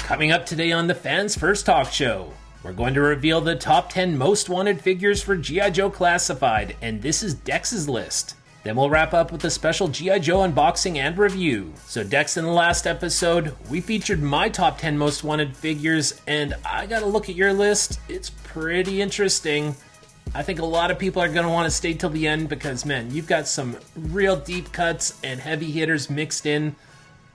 Coming up today on the Fans First Talk Show, we're going to reveal the top 10 most wanted figures for G.I. Joe Classified, and this is Dex's list. Then we'll wrap up with a special G.I. Joe unboxing and review. So Dex, in the last episode, we featured my top 10 most wanted figures, and I gotta look at your list. It's pretty interesting. I think a lot of people are going to want to stay till the end because, man, you've got some real deep cuts and heavy hitters mixed in.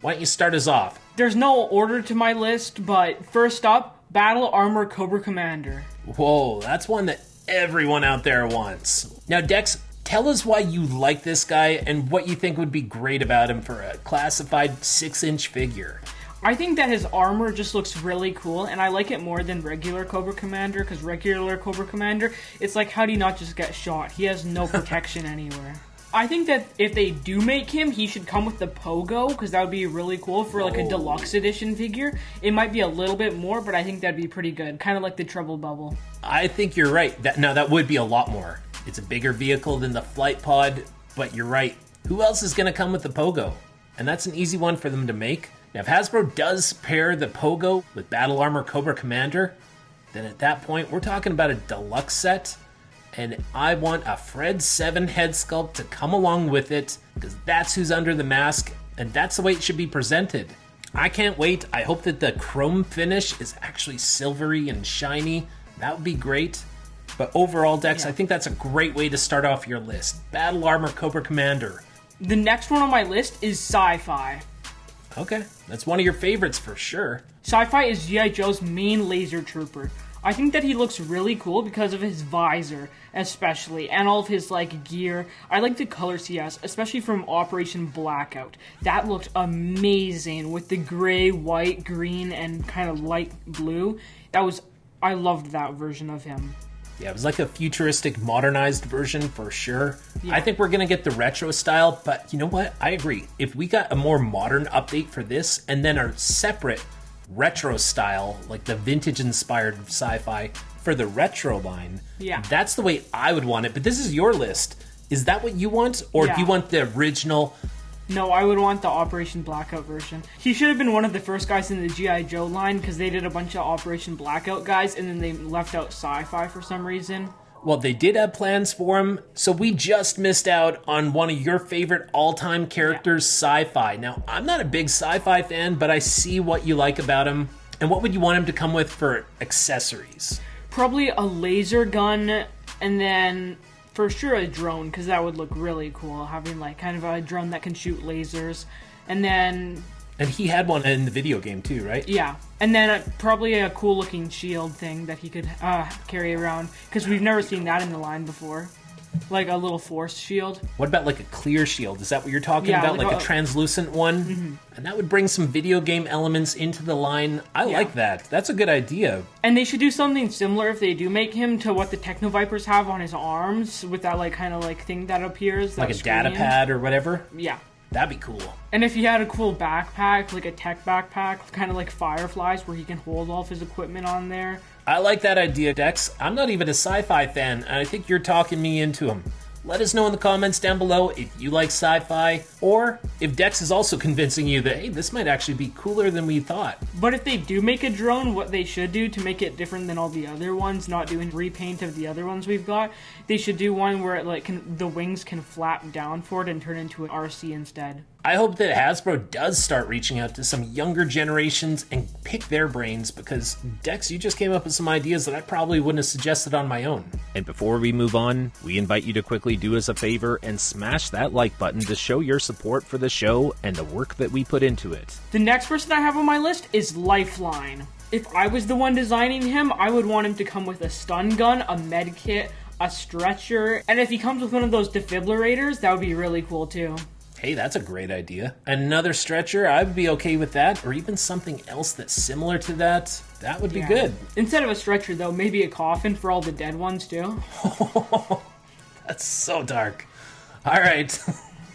Why don't you start us off? There's no order to my list, but first up, Battle Armor Cobra Commander. Whoa, that's one that everyone out there wants. Now, Dex, tell us why you like this guy and what you think would be great about him for a classified 6-inch figure. I think that his armor just looks really cool, and I like it more than regular Cobra Commander, because regular Cobra Commander, it's like, how do you not just get shot? He has no protection anywhere. I think that if they do make him, he should come with the pogo, because that would be really cool for like a deluxe edition figure. It might be a little bit more, but I think that'd be pretty good. Kind of like the Trouble Bubble. I think you're right. That would be a lot more. It's a bigger vehicle than the Flight Pod, but you're right. Who else is going to come with the pogo? And that's an easy one for them to make. Now, if Hasbro does pair the pogo with Battle Armor Cobra Commander, then at that point, we're talking about a deluxe set. And I want a Fred 7 head sculpt to come along with it, because that's who's under the mask, and that's the way it should be presented. I can't wait. I hope that the chrome finish is actually silvery and shiny. That would be great. But overall, Dex, I think that's a great way to start off your list. Battle Armor Cobra Commander. The next one on my list is Sci-Fi. Okay, that's one of your favorites for sure. Sci-Fi is G.I. Joe's main laser trooper. I think that he looks really cool because of his visor, especially, and all of his, gear. I like the colors he has, especially from Operation Blackout. That looked amazing with the gray, white, green, and kind of light blue. I loved that version of him. Yeah, it was like a futuristic, modernized version for sure. Yeah. I think we're going to get the retro style, but you know what? I agree. If we got a more modern update for this, and then a separate retro style, like the vintage-inspired Sci-Fi for the retro line, that's the way I would want it. But this is your list. Is that what you want? Or do you want the original? No, I would want the Operation Blackout version. He should have been one of the first guys in the G.I. Joe line, because they did a bunch of Operation Blackout guys, and then they left out Sci-Fi for some reason. Well, they did have plans for him, so we just missed out on one of your favorite all-time characters, Sci-Fi. Now, I'm not a big Sci-Fi fan, but I see what you like about him. And what would you want him to come with for accessories? Probably a laser gun, and then for sure a drone, because that would look really cool, having kind of a drone that can shoot lasers. And then... And he had one in the video game too, right? Yeah. And then probably a cool looking shield thing that he could carry around, because we've never seen that in the line before. Like a little force shield. What about a clear shield? Is that what you're talking about? Like a translucent one? Mm-hmm. And that would bring some video game elements into the line. I like that. That's a good idea. And they should do something similar if they do make him to what the Techn Vipers have on his arms, with that kind of thing that appears. Like a data pad or whatever? Yeah. That'd be cool. And if he had a cool backpack, like a tech backpack, kind of like Firefly's, where he can hold all of his equipment on there. I like that idea, Dex. I'm not even a Sci-Fi fan, and I think you're talking me into him. Let us know in the comments down below if you like Sci-Fi, or if Dex is also convincing you that, hey, this might actually be cooler than we thought. But if they do make a drone, what they should do to make it different than all the other ones, not doing repaint of the other ones we've got, they should do one where the wings can flap down for it and turn into an RC instead. I hope that Hasbro does start reaching out to some younger generations and pick their brains, because Dex, you just came up with some ideas that I probably wouldn't have suggested on my own. And before we move on, we invite you to quickly do us a favor and smash that like button to show your support for the show and the work that we put into it. The next person I have on my list is Lifeline. If I was the one designing him, I would want him to come with a stun gun, a med kit, a stretcher, and if he comes with one of those defibrillators, that would be really cool too. Hey, that's a great idea. Another stretcher, I'd be okay with that. Or even something else that's similar to that. That would be good. Instead of a stretcher, though, maybe a coffin for all the dead ones, too. That's so dark. All right.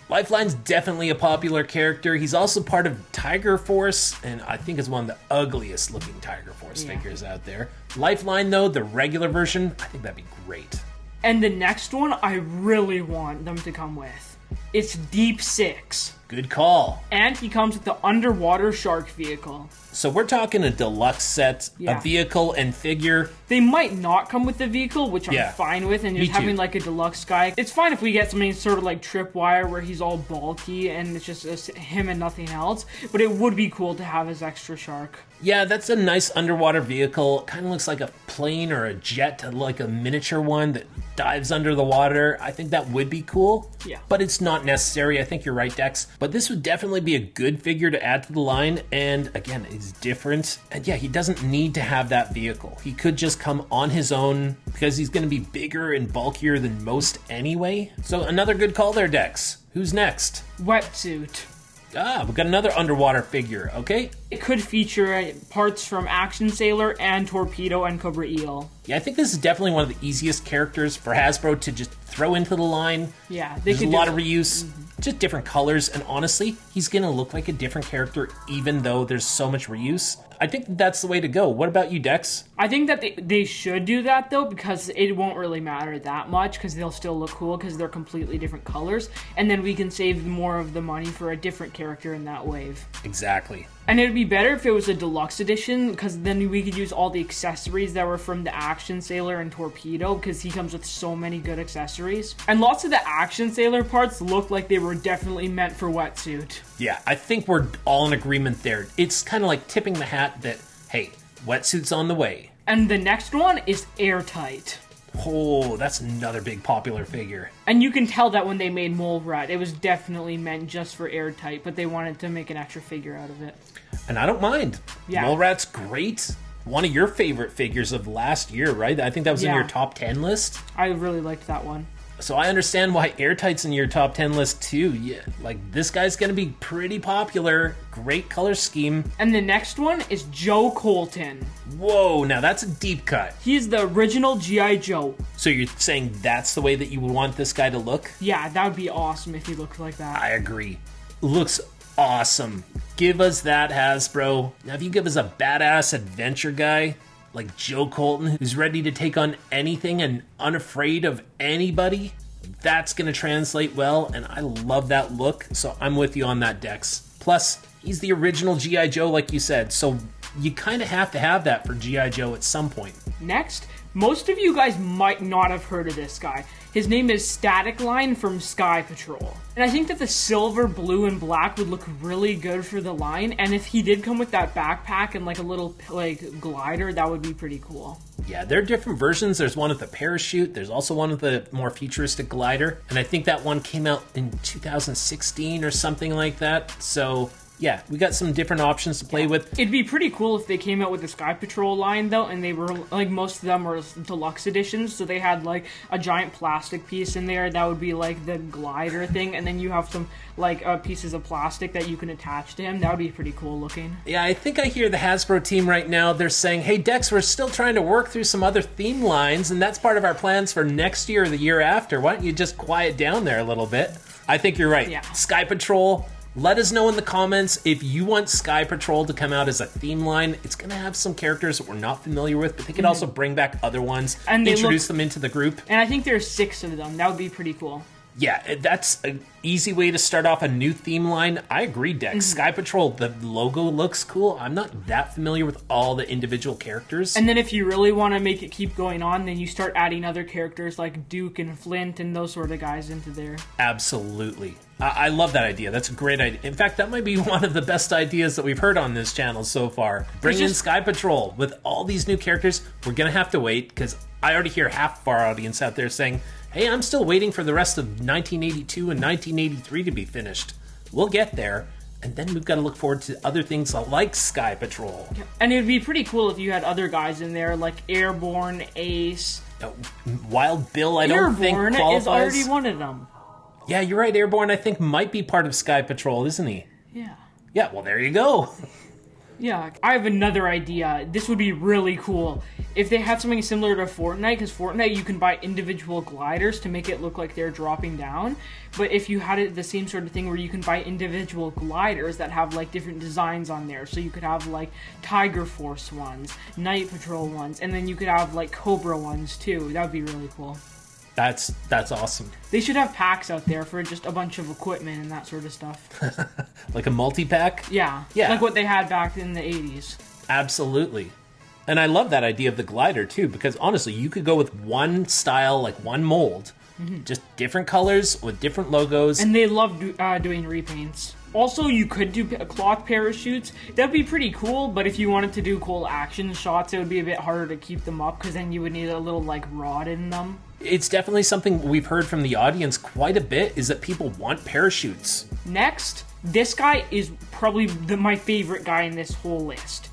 Lifeline's definitely a popular character. He's also part of Tiger Force, and I think is one of the ugliest looking Tiger Force figures out there. Lifeline, though, the regular version, I think that'd be great. And the next one I really want them to come with It's Deep Six. Good call. And he comes with the underwater shark vehicle. So we're talking a deluxe set, Yeah. a vehicle and figure. They might not come with the vehicle, which I'm Yeah. fine with, and Me just having too. like a deluxe guy. It's fine if we get something sort of like Tripwire where he's all bulky and it's just him and nothing else, but it would be cool to have his extra shark. Yeah, that's a nice underwater vehicle. Kind of looks like a plane or a jet, like a miniature one that dives under the water. I think that would be cool. Yeah. But it's not necessary. I think you're right, Dex. But this would definitely be a good figure to add to the line. And again, it's different. And yeah, he doesn't need to have that vehicle. He could just come on his own because he's going to be bigger and bulkier than most anyway. So another good call there, Dex. Who's next? Wetsuit. Ah, we've got another underwater figure, okay? It could feature parts from Action Sailor and Torpedo and Cobra Eel. Yeah, I think this is definitely one of the easiest characters for Hasbro to just throw into the line. Yeah, they There's could a do lot it. of reuse, just different colors, and honestly, he's gonna look like a different character even though there's so much reuse. I think that's the way to go. What about you, Dex? I think that they should do that though, because it won't really matter that much because they'll still look cool because they're completely different colors, and then we can save more of the money for a different character in that wave. Exactly. And it'd be better if it was a deluxe edition, because then we could use all the accessories that were from the Action Sailor and Torpedo, because he comes with so many good accessories. And lots of the Action Sailor parts look like they were definitely meant for Wetsuit. Yeah, I think we're all in agreement there. It's kind of like tipping the hat that, hey, Wetsuit's on the way. And the next one is Airtight. Oh, that's another big popular figure. And you can tell that when they made Mole Rat, it was definitely meant just for Airtight, but they wanted to make an extra figure out of it. And I don't mind. Yeah. Mole Rat's great. One of your favorite figures of last year, right? I think that was in Yeah. your top 10 list. I really liked that one. So I understand why Airtight's in your top 10 list too. Yeah, like this guy's gonna be pretty popular. Great color scheme. And the next one is Joe Colton. Whoa, now that's a deep cut. He's the original G.I. Joe. So you're saying that's the way that you would want this guy to look? Yeah, that would be awesome if he looked like that. I agree. Looks awesome. Give us that, Hasbro. Now if you give us a badass adventure guy like Joe Colton, who's ready to take on anything and unafraid of anybody, that's going to translate well, and I love that look, so I'm with you on that, Dex. Plus, he's the original G.I. Joe, like you said, so you kind of have to have that for G.I. Joe at some point. Next, most of you guys might not have heard of this guy. His name is Static Line from Sky Patrol. And I think that the silver, blue, and black would look really good for the line, and if he did come with that backpack and like a little like glider, that would be pretty cool. Yeah, there are different versions. There's one with the parachute. There's also one with the more futuristic glider. And I think that one came out in 2016 or something like that. So yeah, we got some different options to play with. It'd be pretty cool if they came out with the Sky Patrol line, though, and they were, like, most of them were deluxe editions, so they had, like, a giant plastic piece in there that would be, like, the glider thing, and then you have some, like, pieces of plastic that you can attach to him. That would be pretty cool looking. Yeah, I think I hear the Hasbro team right now. They're saying, hey, Dex, we're still trying to work through some other theme lines, and that's part of our plans for next year or the year after. Why don't you just quiet down there a little bit? I think you're right. Yeah. Sky Patrol. Let us know in the comments if you want Sky Patrol to come out as a theme line. It's going to have some characters that we're not familiar with, but they could also bring back other ones, And they introduce look- them into the group. And I think there's 6 of them. That would be pretty cool. Yeah, that's an easy way to start off a new theme line. I agree, Dex. Sky Patrol, the logo looks cool. I'm not that familiar with all the individual characters. And then if you really want to make it keep going on, then you start adding other characters like Duke and Flint and those sort of guys into there. Absolutely. I love that idea. That's a great idea. In fact, that might be one of the best ideas that we've heard on this channel so far. Bring in Sky Patrol with all these new characters. We're going to have to wait because I already hear half of our audience out there saying, hey, I'm still waiting for the rest of 1982 and 1983 to be finished. We'll get there. And then we've got to look forward to other things like Sky Patrol. And it would be pretty cool if you had other guys in there like Airborne, Ace. Wild Bill, I don't think Airborne qualifies. is already one of them. Yeah, you're right. Airborne, I think, might be part of Sky Patrol, isn't he? Yeah. Yeah, well, there you go. Yeah, I have another idea. This would be really cool. If they had something similar to Fortnite, because Fortnite you can buy individual gliders to make it look like they're dropping down. But if you had it the same sort of thing where you can buy individual gliders that have like different designs on there. So you could have like Tiger Force ones, Night Patrol ones, and then you could have like Cobra ones too. That would be really cool. That's awesome. They should have packs out there for just a bunch of equipment and that sort of stuff. Like a multi-pack? Yeah. Like what they had back in the 80s. Absolutely. And I love that idea of the glider, too, because honestly, you could go with one style, like one mold, just different colors with different logos. And they love doing repaints. Also, you could do cloth parachutes. That'd be pretty cool, but if you wanted to do cool action shots, it would be a bit harder to keep them up, because then you would need a little, like, rod in them. It's definitely something we've heard from the audience quite a bit, is that people want parachutes. Next, this guy is probably my favorite guy in this whole list.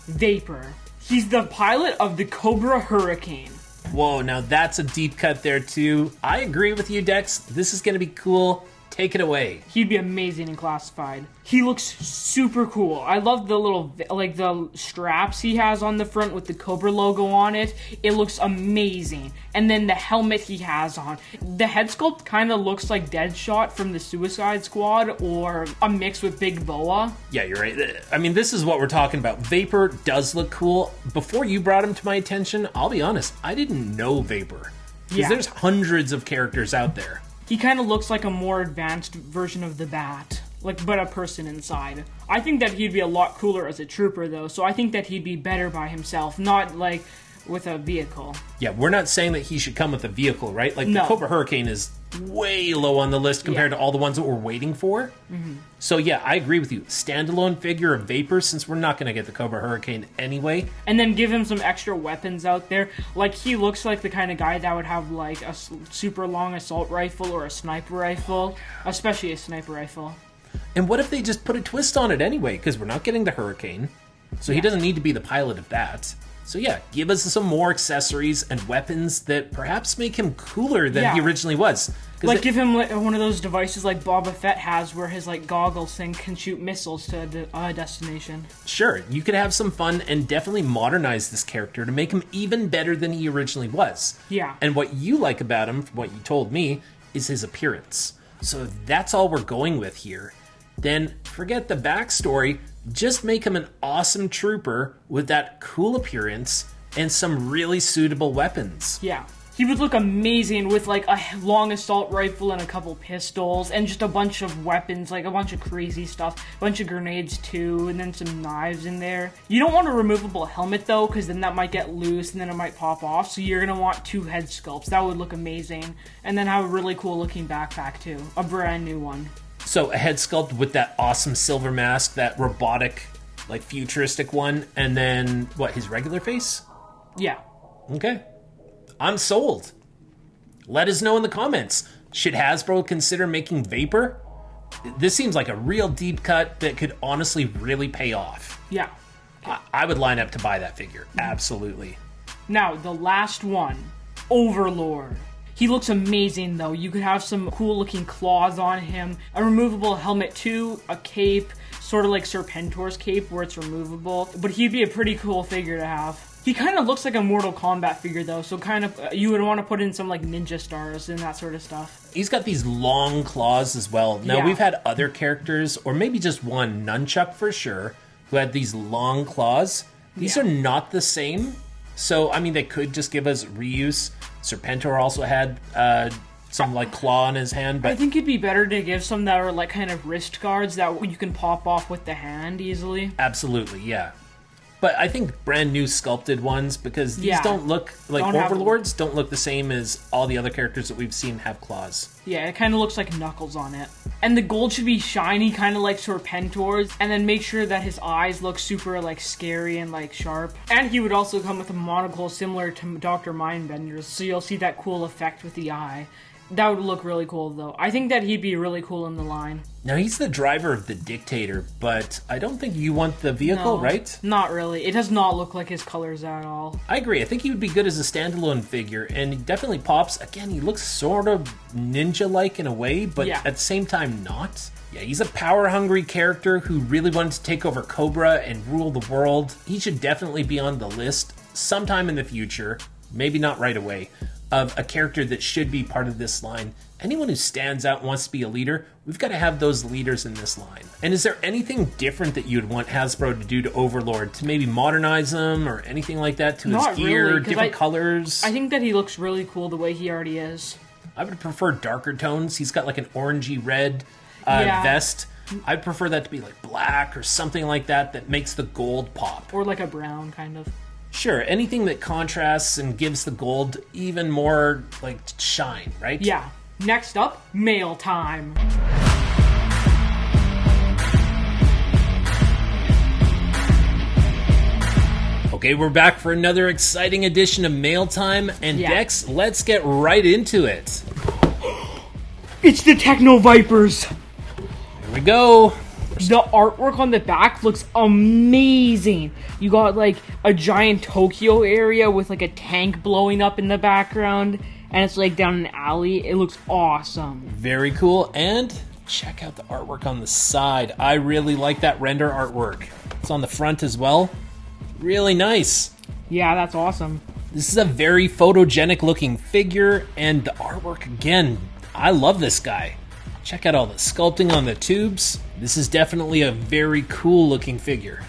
Vapor. He's the pilot of the Cobra Hurricane. Whoa, now that's a deep cut there, too. I agree with you, Dex. This is going to be cool. Take it away. He'd be amazing in Classified. He looks super cool. I love the little, like, the straps he has on the front with the Cobra logo on it. It looks amazing. And then the helmet he has on. The head sculpt kind of looks like Deadshot from the Suicide Squad, or a mix with Big Boa. Yeah, you're right. I mean, this is what we're talking about. Vapor does look cool. Before you brought him to my attention, I'll be honest, I didn't know Vapor. Because there's hundreds of characters out there. He kind of looks like a more advanced version of the Bat, like, but a person inside. I think that he'd be a lot cooler as a trooper, though, so I think that he'd be better by himself, not, like, with a vehicle. Yeah, we're not saying that he should come with a vehicle, right? Like, no. The Cobra Hurricane is way low on the list compared to all the ones that we're waiting for. Mm-hmm. So, yeah, I agree with you. Standalone figure of Vapor, since we're not going to get the Cobra Hurricane anyway. And then give him some extra weapons out there. Like, he looks like the kind of guy that would have, like, a super long assault rifle or a sniper rifle. Especially a sniper rifle. And what if they just put a twist on it anyway? Because we're not getting the Hurricane. So he doesn't need to be the pilot of that. So yeah, give us some more accessories and weapons that perhaps make him cooler than he originally was. Like, give him one of those devices like Boba Fett has, where his, like, goggles thing can shoot missiles to a destination. Sure, you could have some fun and definitely modernize this character to make him even better than he originally was. Yeah. And what you like about him, from what you told me, is his appearance. So if that's all we're going with here, then forget the backstory. Just make him an awesome trooper with that cool appearance and some really suitable weapons. Yeah. He would look amazing with, like, a long assault rifle and a couple pistols and just a bunch of weapons, like a bunch of crazy stuff. A bunch of grenades, too, and then some knives in there. You don't want a removable helmet, though, because then that might get loose and then it might pop off. So you're going to want 2 head sculpts. That would look amazing. And then have a really cool-looking backpack, too. A brand new one. So a head sculpt with that awesome silver mask, that robotic, like, futuristic one, and then, what, his regular face? Yeah. Okay. I'm sold. Let us know in the comments. Should Hasbro consider making Vapor? This seems like a real deep cut that could honestly really pay off. Yeah. I would line up to buy that figure. Absolutely. Now, the last one. Overlord. He looks amazing, though. You could have some cool-looking claws on him, a removable helmet, too, a cape, sort of like Serpentor's cape, where it's removable. But he'd be a pretty cool figure to have. He kind of looks like a Mortal Kombat figure, though, so kind of, you would want to put in some, like, ninja stars and that sort of stuff. He's got these long claws as well. Now, we've had other characters, or maybe just one, Nunchuck for sure, who had these long claws. These are not the same. So, I mean, they could just give us reuse. Serpentor also had some, like, claw in his hand. But I think it'd be better to give some that are, like, kind of wrist guards that you can pop off with the hand easily. Absolutely, yeah. But I think brand new sculpted ones, because these don't look, like, Overlords don't look the same as all the other characters that we've seen have claws. Yeah, it kind of looks like Knuckles on it. And the gold should be shiny, kind of like Serpentor's, and then make sure that his eyes look super, like, scary and, like, sharp. And he would also come with a monocle similar to Dr. Mindbender's, so you'll see that cool effect with the eye. That would look really cool, though. I think that he'd be really cool in the line. Now, he's the driver of the Dictator, but I don't think you want the vehicle, right? Not really. It does not look like his colors at all. I agree. I think he would be good as a standalone figure, and he definitely pops. Again, he looks sort of ninja-like in a way, but at the same time not. Yeah, he's a power-hungry character who really wanted to take over Cobra and rule the world. He should definitely be on the list sometime in the future. Maybe not right away. of a character that should be part of this line. Anyone who stands out and wants to be a leader, we've got to have those leaders in this line. And is there anything different that you'd want Hasbro to do to Overlord, to maybe modernize him or anything like that, to his gear, really, different colors? I think that he looks really cool the way he already is. I would prefer darker tones. He's got like an orangey red Yeah. vest. I'd prefer that to be like black or something like that that makes the gold pop. Or like a brown, kind of. Sure, anything that contrasts and gives the gold even more like shine, right? Yeah. Next up, mail time. Okay, we're back for another exciting edition of Mail Time, and Yeah. Dex, let's get right into it. It's the Techn Vipers. Here we go. The artwork on the back looks amazing. You got like a giant Tokyo area with like a tank blowing up in the background, and it's like down an alley. It looks awesome. Very cool, and check out the artwork on the side. I really like that render artwork. It's on the front as well. Really nice. Yeah, that's awesome. This is a very photogenic looking figure, and the artwork again, I love this guy. Check out all the sculpting on the tubes. This is definitely a very cool looking figure.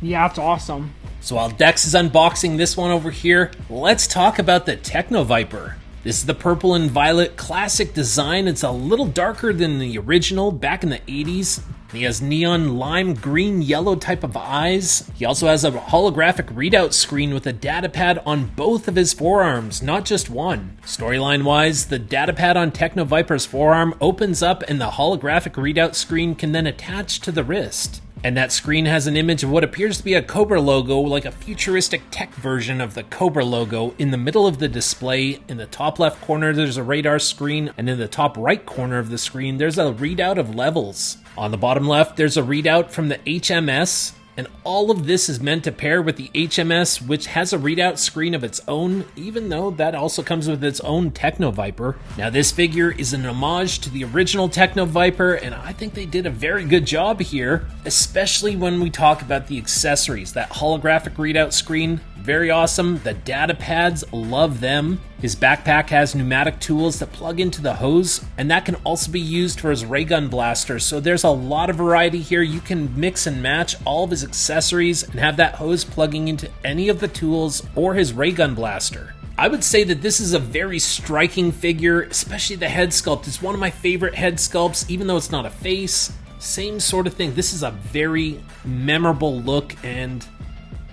Yeah, it's awesome. So while Dex is unboxing this one over here, let's talk about the Techn Viper. This is the purple and violet classic design. It's a little darker than the original back in the 80s. He has neon lime green yellow type of eyes. He also has a holographic readout screen with a datapad on both of his forearms, not just one. Storyline wise, the datapad on Techn Viper's forearm opens up and the holographic readout screen can then attach to the wrist. And that screen has an image of what appears to be a Cobra logo, like a futuristic tech version of the Cobra logo. In the middle of the display, in the top left corner, there's a radar screen, and in the top right corner of the screen, there's a readout of levels. On the bottom left, there's a readout from the HMS, and all of this is meant to pair with the HMS, which has a readout screen of its own, even though that also comes with its own Techn Viper. Now, this figure is an homage to the original Techn Viper, and I think they did a very good job here, especially when we talk about the accessories. That holographic readout screen, very awesome. The data pads, love them. His backpack has pneumatic tools that plug into the hose, and that can also be used for his ray gun blaster. So there's a lot of variety here. You can mix and match all of his accessories and have that hose plugging into any of the tools or his ray gun blaster. I would say that this is a very striking figure, especially the head sculpt. It's one of my favorite head sculpts, even though it's not a face. Same sort of thing. This is a very memorable look, and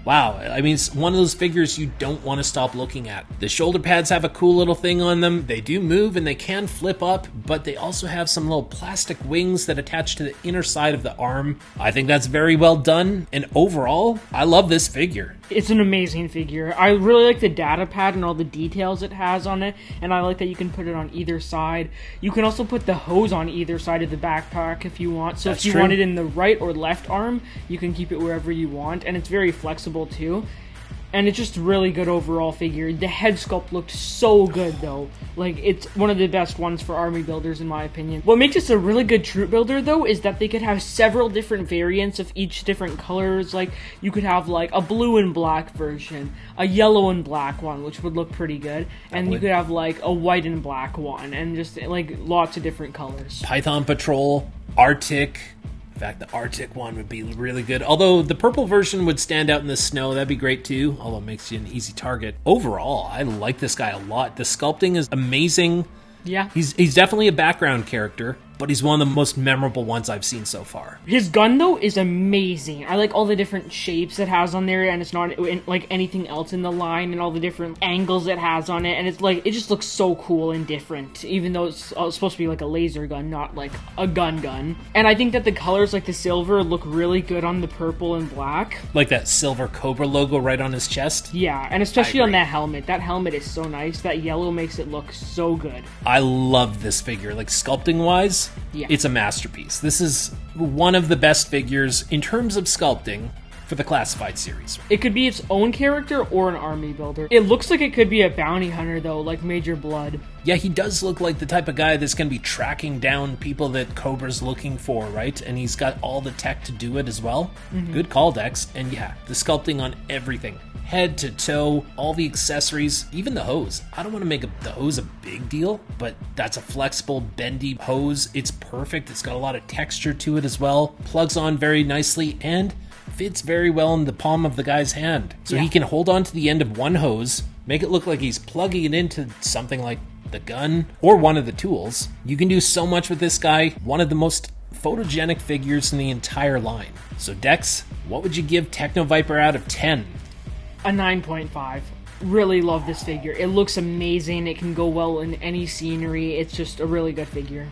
wow, I mean, it's one of those figures you don't want to stop looking at. The shoulder pads have a cool little thing on them. They do move and they can flip up, but they also have some little plastic wings that attach to the inner side of the arm. I think that's very well done, and overall, I love this figure. It's an amazing figure. I really like the data pad and all the details it has on it, and I like that you can put it on either side. You can also put the hose on either side of the backpack if you want. So That's if you true. want it in the right or left arm, you can keep it wherever you want, and it's very flexible too. And it's just a really good overall figure. The head sculpt looked so good though. Like, it's one of the best ones for army builders in my opinion. What makes this a really good troop builder though is that they could have several different variants of each different colors. Like, you could have like a blue and black version, a yellow and black one, which would look pretty good, and you could have like a white and black one, and just like lots of different colors. Python Patrol, Arctic. In fact, the Arctic one would be really good. Although the purple version would stand out in the snow, that'd be great too. Although it makes you an easy target. Overall, I like this guy a lot. The sculpting is amazing. Yeah. He's definitely a background character, but he's one of the most memorable ones I've seen so far. His gun, though, is amazing. I like all the different shapes it has on there, and it's not like anything else in the line, and all the different angles it has on it, and it's like, it just looks so cool and different, even though it's supposed to be like a laser gun, not like a gun. And I think that the colors, like the silver, look really good on the purple and black. Like that silver Cobra logo right on his chest. Yeah, and especially on that helmet. That helmet is so nice. That yellow makes it look so good. I love this figure. Like, sculpting-wise, Yeah. It's a masterpiece. This is one of the best figures in terms of sculpting for the Classified series. It could be its own character or an army builder. It looks like it could be a bounty hunter, though, like Major Blood. Yeah, he does look like the type of guy that's going to be tracking down people that Cobra's looking for, right? And he's got all the tech to do it as well. Good call, Dex. And yeah, the sculpting on everything. head to toe, all the accessories, even the hose. I don't want to make the hose a big deal, but that's a flexible, bendy hose. It's perfect. It's got a lot of texture to it as well. Plugs on very nicely and fits very well in the palm of the guy's hand. So he can hold on to the end of one hose, make it look like he's plugging it into something like the gun or one of the tools. You can do so much with this guy. One of the most photogenic figures in the entire line. So Dex, what would you give Techn Viper out of 10? A 9.5. Really love this figure. It looks amazing. It can go well in any scenery. It's just a really good figure.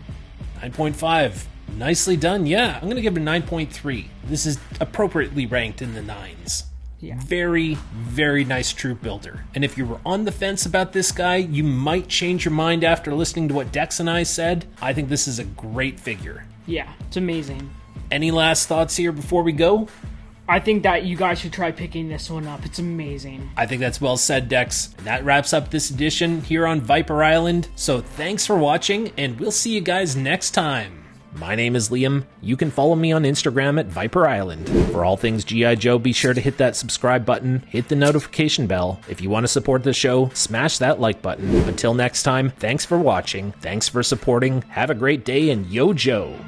9.5. Nicely done. Yeah, I'm going to give it a 9.3. This is appropriately ranked in the 9s. Yeah. Very, very nice troop builder. And if you were on the fence about this guy, you might change your mind after listening to what Dex and I said. I think this is a great figure. Yeah, it's amazing. Any last thoughts here before we go? I think that you guys should try picking this one up. It's amazing. I think that's well said, Dex. And that wraps up this edition here on Viper Island. So thanks for watching, and we'll see you guys next time. My name is Liam. You can follow me on Instagram at Viper Island. For all things G.I. Joe, be sure to hit that subscribe button, hit the notification bell. If you want to support the show, smash that like button. Until next time, thanks for watching, thanks for supporting, have a great day, and yo Joe!